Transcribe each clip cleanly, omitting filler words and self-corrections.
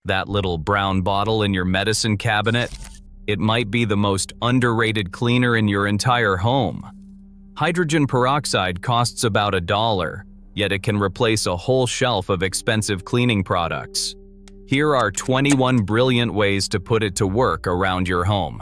That little brown bottle in your medicine cabinet? It might be the most underrated cleaner in your entire home. Hydrogen peroxide costs about $1, yet it can replace a whole shelf of expensive cleaning products. Here are 21 brilliant ways to put it to work around your home.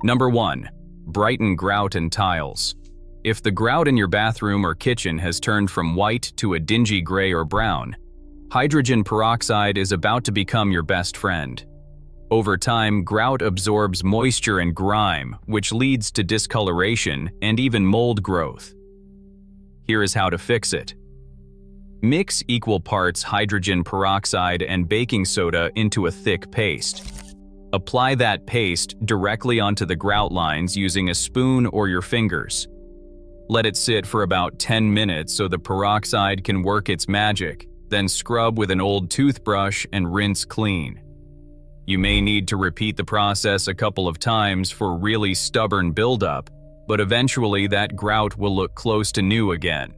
Number 1. Brighten grout and tiles. If the grout in your bathroom or kitchen has turned from white to a dingy gray or brown, hydrogen peroxide is about to become your best friend. Over time, grout absorbs moisture and grime, which leads to discoloration and even mold growth. Here is how to fix it. Mix equal parts hydrogen peroxide and baking soda into a thick paste. Apply that paste directly onto the grout lines using a spoon or your fingers. Let it sit for about 10 minutes so the peroxide can work its magic, then scrub with an old toothbrush and rinse clean. You may need to repeat the process a couple of times for really stubborn buildup, but eventually that grout will look close to new again.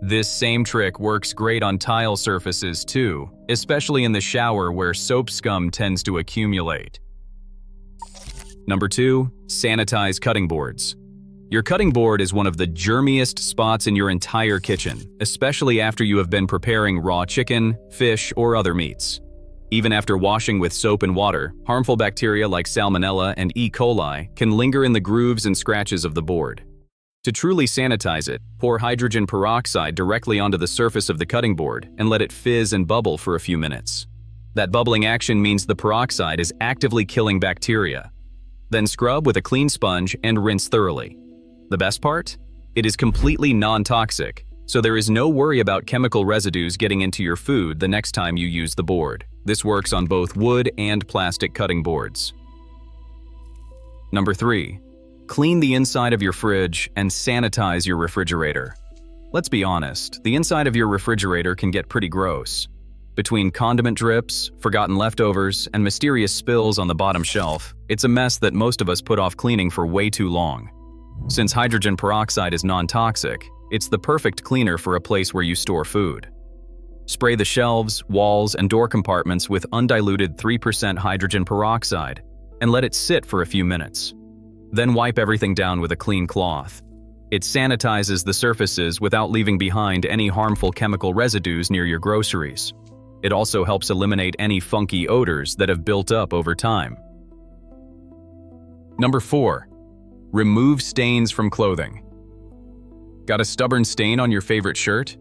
This same trick works great on tile surfaces too, especially in the shower where soap scum tends to accumulate. Number 2. Sanitize cutting boards. Your cutting board is one of the germiest spots in your entire kitchen, especially after you have been preparing raw chicken, fish, or other meats. Even after washing with soap and water, harmful bacteria like Salmonella and E. coli can linger in the grooves and scratches of the board. To truly sanitize it, pour hydrogen peroxide directly onto the surface of the cutting board and let it fizz and bubble for a few minutes. That bubbling action means the peroxide is actively killing bacteria. Then scrub with a clean sponge and rinse thoroughly. The best part? It is completely non-toxic, so there is no worry about chemical residues getting into your food the next time you use the board. This works on both wood and plastic cutting boards. Number 3. Clean the inside of your fridge and sanitize your refrigerator. Let's be honest, the inside of your refrigerator can get pretty gross. Between condiment drips, forgotten leftovers, and mysterious spills on the bottom shelf, it's a mess that most of us put off cleaning for way too long. Since hydrogen peroxide is non-toxic, it's the perfect cleaner for a place where you store food. Spray the shelves, walls, and door compartments with undiluted 3% hydrogen peroxide and let it sit for a few minutes. Then wipe everything down with a clean cloth. It sanitizes the surfaces without leaving behind any harmful chemical residues near your groceries. It also helps eliminate any funky odors that have built up over time. Number 4. Remove stains from clothing. Got a stubborn stain on your favorite shirt?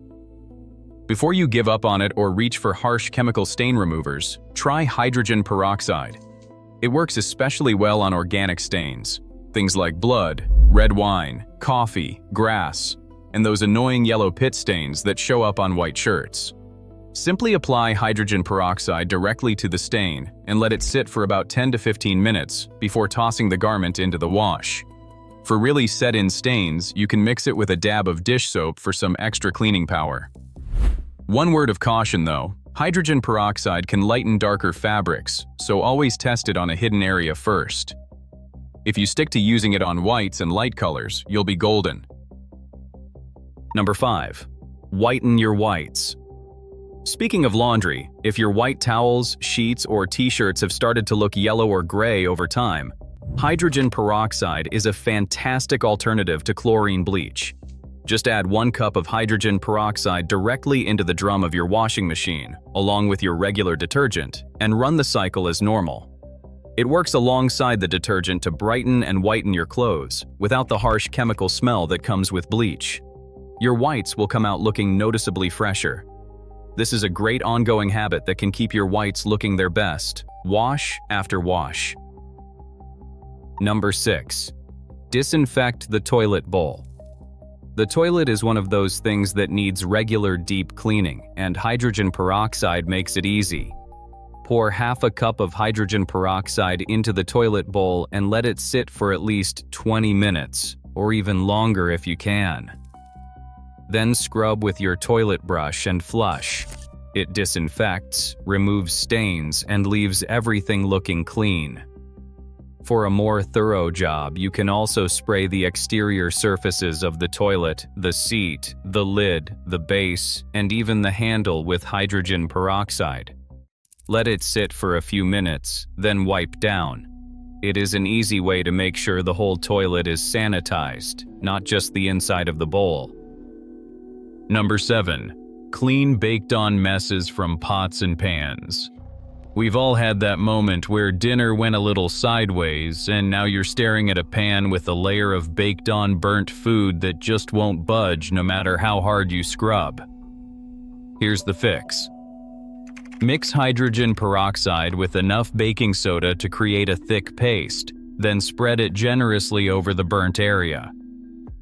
Before you give up on it or reach for harsh chemical stain removers, try hydrogen peroxide. It works especially well on organic stains, things like blood, red wine, coffee, grass, and those annoying yellow pit stains that show up on white shirts. Simply apply hydrogen peroxide directly to the stain and let it sit for about 10 to 15 minutes before tossing the garment into the wash. For really set-in stains, you can mix it with a dab of dish soap for some extra cleaning power. One word of caution though, hydrogen peroxide can lighten darker fabrics, so always test it on a hidden area first. If you stick to using it on whites and light colors, you'll be golden. Number 5. Whiten your whites. Speaking of laundry, if your white towels, sheets, or t-shirts have started to look yellow or gray over time, hydrogen peroxide is a fantastic alternative to chlorine bleach. Just add 1 cup of hydrogen peroxide directly into the drum of your washing machine, along with your regular detergent, and run the cycle as normal. It works alongside the detergent to brighten and whiten your clothes, without the harsh chemical smell that comes with bleach. Your whites will come out looking noticeably fresher. This is a great ongoing habit that can keep your whites looking their best, wash after wash. Number 6. Disinfect the toilet bowl. The toilet is one of those things that needs regular deep cleaning, and hydrogen peroxide makes it easy. Pour half a cup of hydrogen peroxide into the toilet bowl and let it sit for at least 20 minutes, or even longer if you can. Then scrub with your toilet brush and flush. It disinfects, removes stains, and leaves everything looking clean. For a more thorough job, you can also spray the exterior surfaces of the toilet, the seat, the lid, the base, and even the handle with hydrogen peroxide. Let it sit for a few minutes, then wipe down. It is an easy way to make sure the whole toilet is sanitized, not just the inside of the bowl. Number 7. Clean baked-on messes from pots and pans. We've all had that moment where dinner went a little sideways, and now you're staring at a pan with a layer of baked-on burnt food that just won't budge no matter how hard you scrub. Here's the fix. Mix hydrogen peroxide with enough baking soda to create a thick paste, then spread it generously over the burnt area.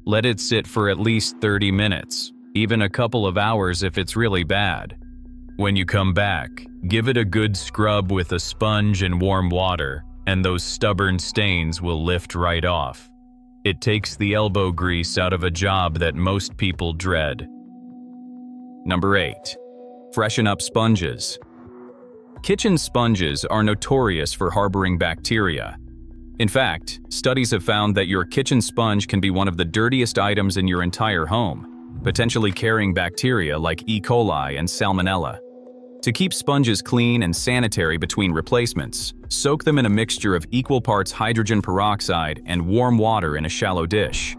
Let it sit for at least 30 minutes, even a couple of hours if it's really bad. When you come back, give it a good scrub with a sponge and warm water, and those stubborn stains will lift right off. It takes the elbow grease out of a job that most people dread. Number 8. Freshen up sponges. Kitchen sponges are notorious for harboring bacteria. In fact, studies have found that your kitchen sponge can be one of the dirtiest items in your entire home, potentially carrying bacteria like E. coli and Salmonella. To keep sponges clean and sanitary between replacements, soak them in a mixture of equal parts hydrogen peroxide and warm water in a shallow dish.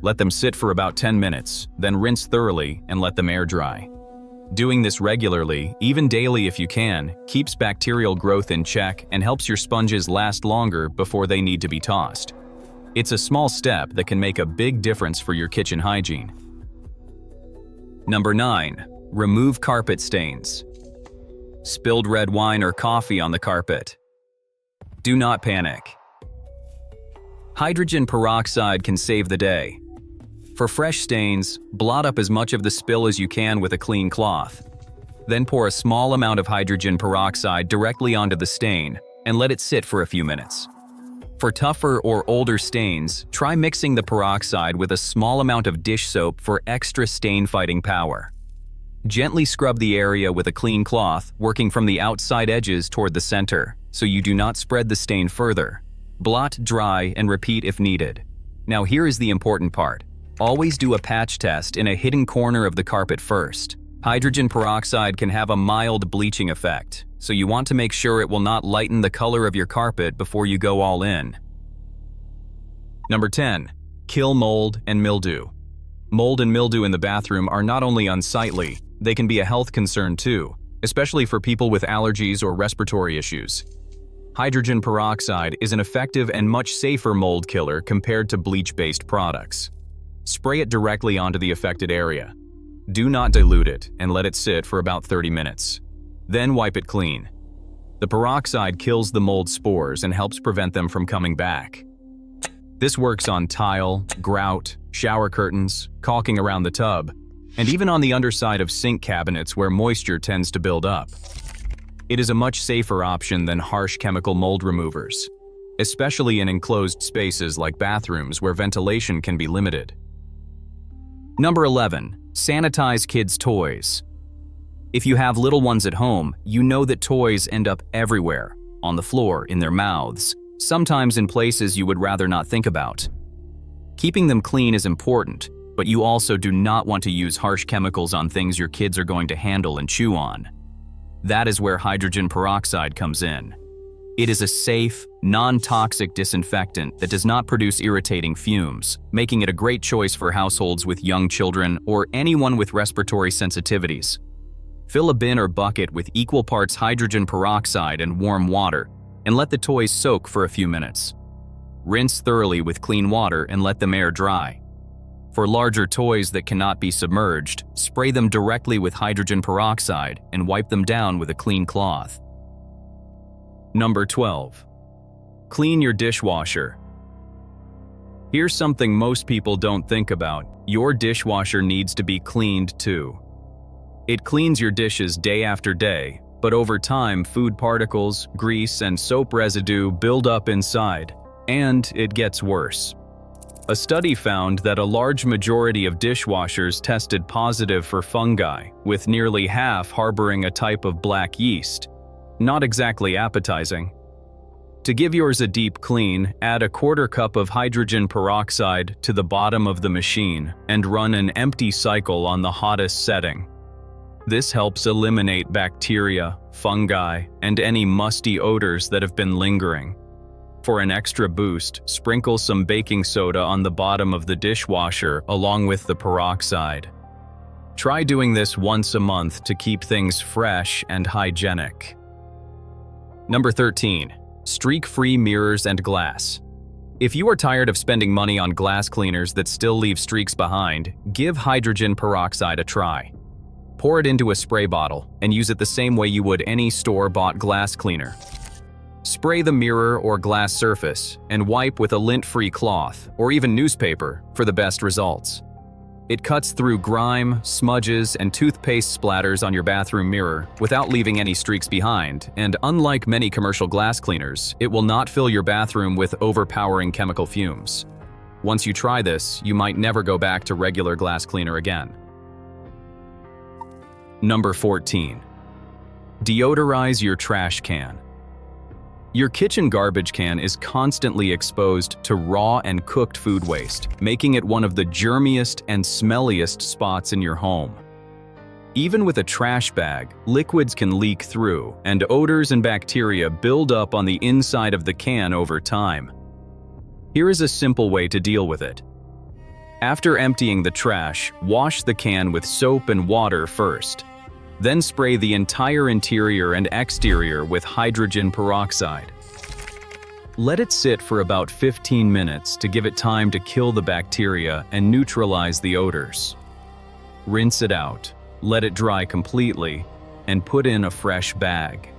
Let them sit for about 10 minutes, then rinse thoroughly and let them air dry. Doing this regularly, even daily if you can, keeps bacterial growth in check and helps your sponges last longer before they need to be tossed. It's a small step that can make a big difference for your kitchen hygiene. Number 9. Remove carpet stains. Spilled red wine or coffee on the carpet. Do not panic. Hydrogen peroxide can save the day. For fresh stains, blot up as much of the spill as you can with a clean cloth. Then pour a small amount of hydrogen peroxide directly onto the stain and let it sit for a few minutes. For tougher or older stains, try mixing the peroxide with a small amount of dish soap for extra stain-fighting power. Gently scrub the area with a clean cloth, working from the outside edges toward the center, so you do not spread the stain further. Blot, dry, and repeat if needed. Now here is the important part. Always do a patch test in a hidden corner of the carpet first. Hydrogen peroxide can have a mild bleaching effect, so you want to make sure it will not lighten the color of your carpet before you go all in. Number 10. Kill mold and mildew. Mold and mildew in the bathroom are not only unsightly, they can be a health concern too, especially for people with allergies or respiratory issues. Hydrogen peroxide is an effective and much safer mold killer compared to bleach-based products. Spray it directly onto the affected area. Do not dilute it and let it sit for about 30 minutes. Then wipe it clean. The peroxide kills the mold spores and helps prevent them from coming back. This works on tile, grout, shower curtains, caulking around the tub, and even on the underside of sink cabinets where moisture tends to build up. It is a much safer option than harsh chemical mold removers, especially in enclosed spaces like bathrooms where ventilation can be limited. Number 11. Sanitize kids' toys. If you have little ones at home, you know that toys end up everywhere, on the floor, in their mouths, sometimes in places you would rather not think about. Keeping them clean is important, but you also do not want to use harsh chemicals on things your kids are going to handle and chew on. That is where hydrogen peroxide comes in. It is a safe, non-toxic disinfectant that does not produce irritating fumes, making it a great choice for households with young children or anyone with respiratory sensitivities. Fill a bin or bucket with equal parts hydrogen peroxide and warm water, and let the toys soak for a few minutes. Rinse thoroughly with clean water and let them air dry. For larger toys that cannot be submerged, spray them directly with hydrogen peroxide and wipe them down with a clean cloth. Number 12. Clean your dishwasher. Here's something most people don't think about. Your dishwasher needs to be cleaned too. It cleans your dishes day after day, but over time, food particles, grease, and soap residue build up inside, and it gets worse. A study found that a large majority of dishwashers tested positive for fungi, with nearly half harboring a type of black yeast. Not exactly appetizing. To give yours a deep clean, add a quarter cup of hydrogen peroxide to the bottom of the machine and run an empty cycle on the hottest setting. This helps eliminate bacteria, fungi, and any musty odors that have been lingering. For an extra boost, sprinkle some baking soda on the bottom of the dishwasher along with the peroxide. Try doing this once a month to keep things fresh and hygienic. Number 13. Streak-free mirrors and glass. If you are tired of spending money on glass cleaners that still leave streaks behind, give hydrogen peroxide a try. Pour it into a spray bottle and use it the same way you would any store-bought glass cleaner. Spray the mirror or glass surface and wipe with a lint-free cloth or even newspaper for the best results. It cuts through grime, smudges, and toothpaste splatters on your bathroom mirror without leaving any streaks behind, and unlike many commercial glass cleaners, it will not fill your bathroom with overpowering chemical fumes. Once you try this, you might never go back to regular glass cleaner again. Number 14. Deodorize your trash can. Your kitchen garbage can is constantly exposed to raw and cooked food waste, making it one of the germiest and smelliest spots in your home. Even with a trash bag, liquids can leak through, and odors and bacteria build up on the inside of the can over time. Here is a simple way to deal with it. After emptying the trash, wash the can with soap and water first. Then spray the entire interior and exterior with hydrogen peroxide. Let it sit for about 15 minutes to give it time to kill the bacteria and neutralize the odors. Rinse it out, let it dry completely, and put in a fresh bag.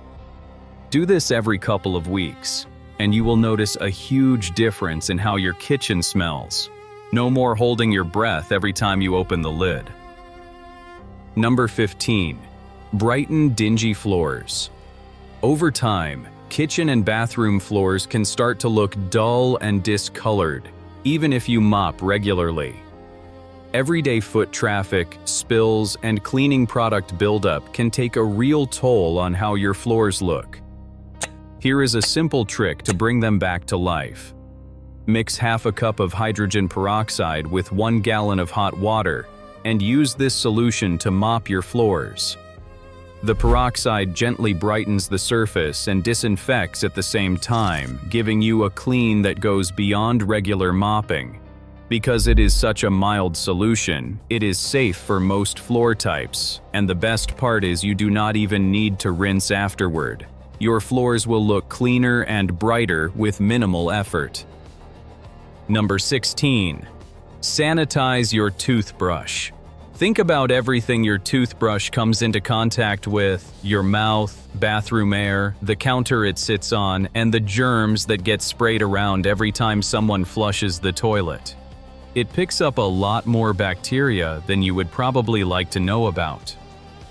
Do this every couple of weeks, and you will notice a huge difference in how your kitchen smells. No more holding your breath every time you open the lid. Number 15. Brighten dingy floors. Over time, kitchen and bathroom floors can start to look dull and discolored, even if you mop regularly. Everyday foot traffic, spills, and cleaning product buildup can take a real toll on how your floors look. Here is a simple trick to bring them back to life. Mix half a cup of hydrogen peroxide with 1 gallon of hot water and use this solution to mop your floors. The peroxide gently brightens the surface and disinfects at the same time, giving you a clean that goes beyond regular mopping. Because it is such a mild solution, it is safe for most floor types, and the best part is you do not even need to rinse afterward. Your floors will look cleaner and brighter with minimal effort. Number 16. Sanitize your toothbrush. Think about everything your toothbrush comes into contact with: your mouth, bathroom air, the counter it sits on, and the germs that get sprayed around every time someone flushes the toilet. It picks up a lot more bacteria than you would probably like to know about.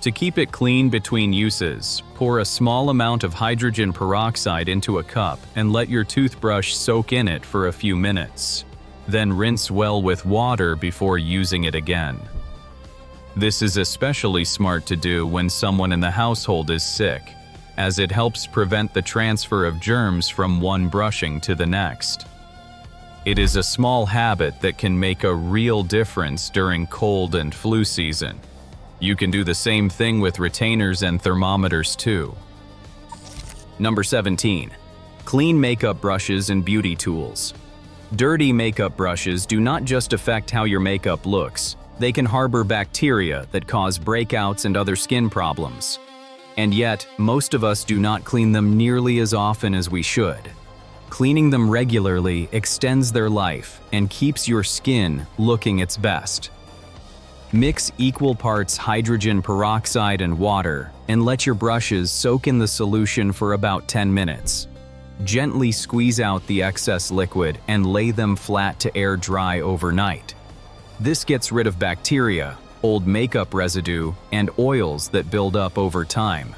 To keep it clean between uses, pour a small amount of hydrogen peroxide into a cup and let your toothbrush soak in it for a few minutes. Then rinse well with water before using it again. This is especially smart to do when someone in the household is sick, as it helps prevent the transfer of germs from one brushing to the next. It is a small habit that can make a real difference during cold and flu season. You can do the same thing with retainers and thermometers too. Number 17. Clean makeup brushes and beauty tools. Dirty makeup brushes do not just affect how your makeup looks. They can harbor bacteria that cause breakouts and other skin problems. And yet, most of us do not clean them nearly as often as we should. Cleaning them regularly extends their life and keeps your skin looking its best. Mix equal parts hydrogen peroxide and water and let your brushes soak in the solution for about 10 minutes. Gently squeeze out the excess liquid and lay them flat to air dry overnight. This gets rid of bacteria, old makeup residue, and oils that build up over time.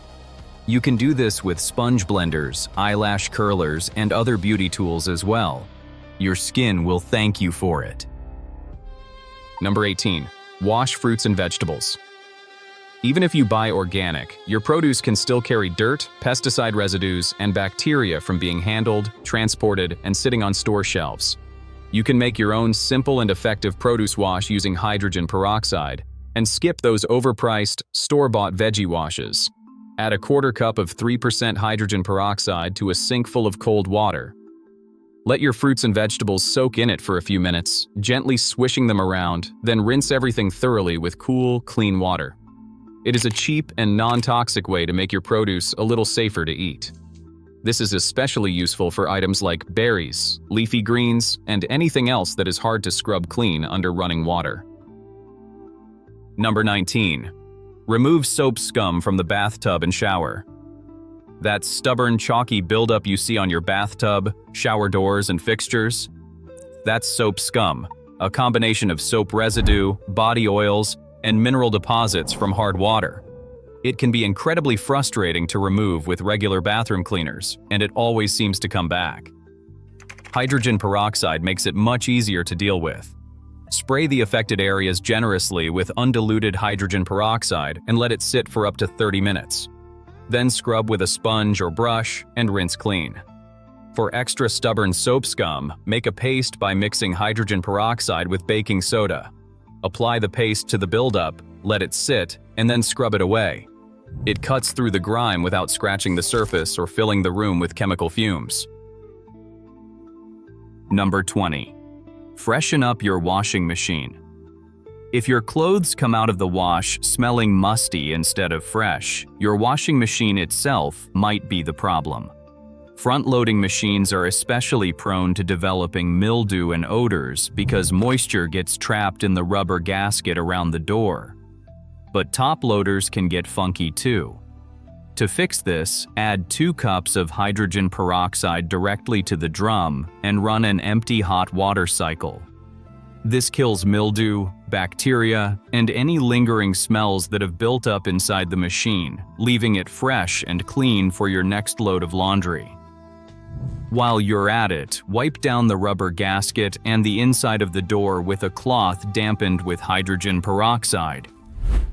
You can do this with sponge blenders, eyelash curlers, and other beauty tools as well. Your skin will thank you for it. Number 18. Wash fruits and vegetables. Even if you buy organic, your produce can still carry dirt, pesticide residues, and bacteria from being handled, transported, and sitting on store shelves. You can make your own simple and effective produce wash using hydrogen peroxide And skip those overpriced, store-bought veggie washes. Add a quarter cup of 3% hydrogen peroxide to a sink full of cold water. Let your fruits and vegetables soak in it for a few minutes, gently swishing them around, then rinse everything thoroughly with cool, clean water. It is a cheap and non-toxic way to make your produce a little safer to eat. This is especially useful for items like berries, leafy greens, and anything else that is hard to scrub clean under running water. Number 19. Remove soap scum from the bathtub and shower. That stubborn, chalky buildup you see on your bathtub, shower doors, and fixtures? That's soap scum, a combination of soap residue, body oils, and mineral deposits from hard water. It can be incredibly frustrating to remove with regular bathroom cleaners, and it always seems to come back. Hydrogen peroxide makes it much easier to deal with. Spray the affected areas generously with undiluted hydrogen peroxide and let it sit for up to 30 minutes. Then scrub with a sponge or brush and rinse clean. For extra stubborn soap scum, make a paste by mixing hydrogen peroxide with baking soda. Apply the paste to the buildup, let it sit, and then scrub it away. It cuts through the grime without scratching the surface or filling the room with chemical fumes. Number 20. Freshen up your washing machine. If your clothes come out of the wash smelling musty instead of fresh, your washing machine itself might be the problem. Front-loading machines are especially prone to developing mildew and odors because moisture gets trapped in the rubber gasket around the door. But top loaders can get funky too. To fix this, add 2 cups of hydrogen peroxide directly to the drum and run an empty hot water cycle. This kills mildew, bacteria, and any lingering smells that have built up inside the machine, leaving it fresh and clean for your next load of laundry. While you're at it, wipe down the rubber gasket and the inside of the door with a cloth dampened with hydrogen peroxide.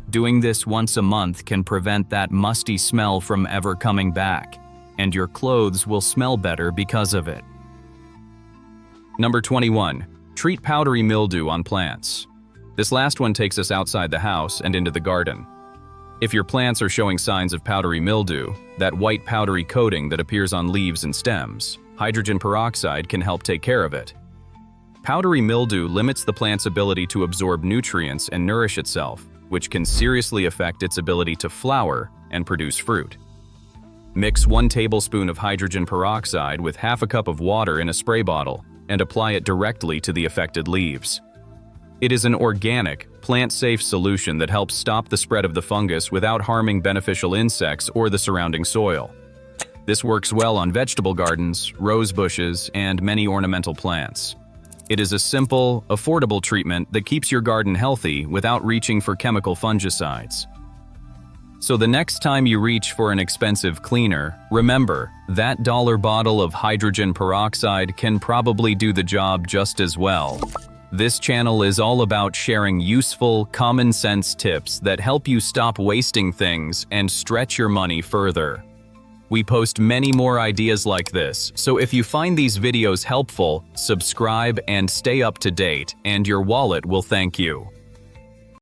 Doing this once a month can prevent that musty smell from ever coming back, and your clothes will smell better because of it. Number 21. Treat powdery mildew on plants. This last one takes us outside the house and into the garden. If your plants are showing signs of powdery mildew, that white powdery coating that appears on leaves and stems, hydrogen peroxide can help take care of it. Powdery mildew limits the plant's ability to absorb nutrients and nourish itself, which can seriously affect its ability to flower and produce fruit. Mix 1 tablespoon of hydrogen peroxide with half a cup of water in a spray bottle and apply it directly to the affected leaves. It is an organic, plant-safe solution that helps stop the spread of the fungus without harming beneficial insects or the surrounding soil. This works well on vegetable gardens, rose bushes, and many ornamental plants. It is a simple, affordable treatment that keeps your garden healthy without reaching for chemical fungicides. So the next time you reach for an expensive cleaner, remember, that dollar bottle of hydrogen peroxide can probably do the job just as well. This channel is all about sharing useful, common-sense tips that help you stop wasting things and stretch your money further. We post many more ideas like this, so if you find these videos helpful, subscribe and stay up to date, and your wallet will thank you.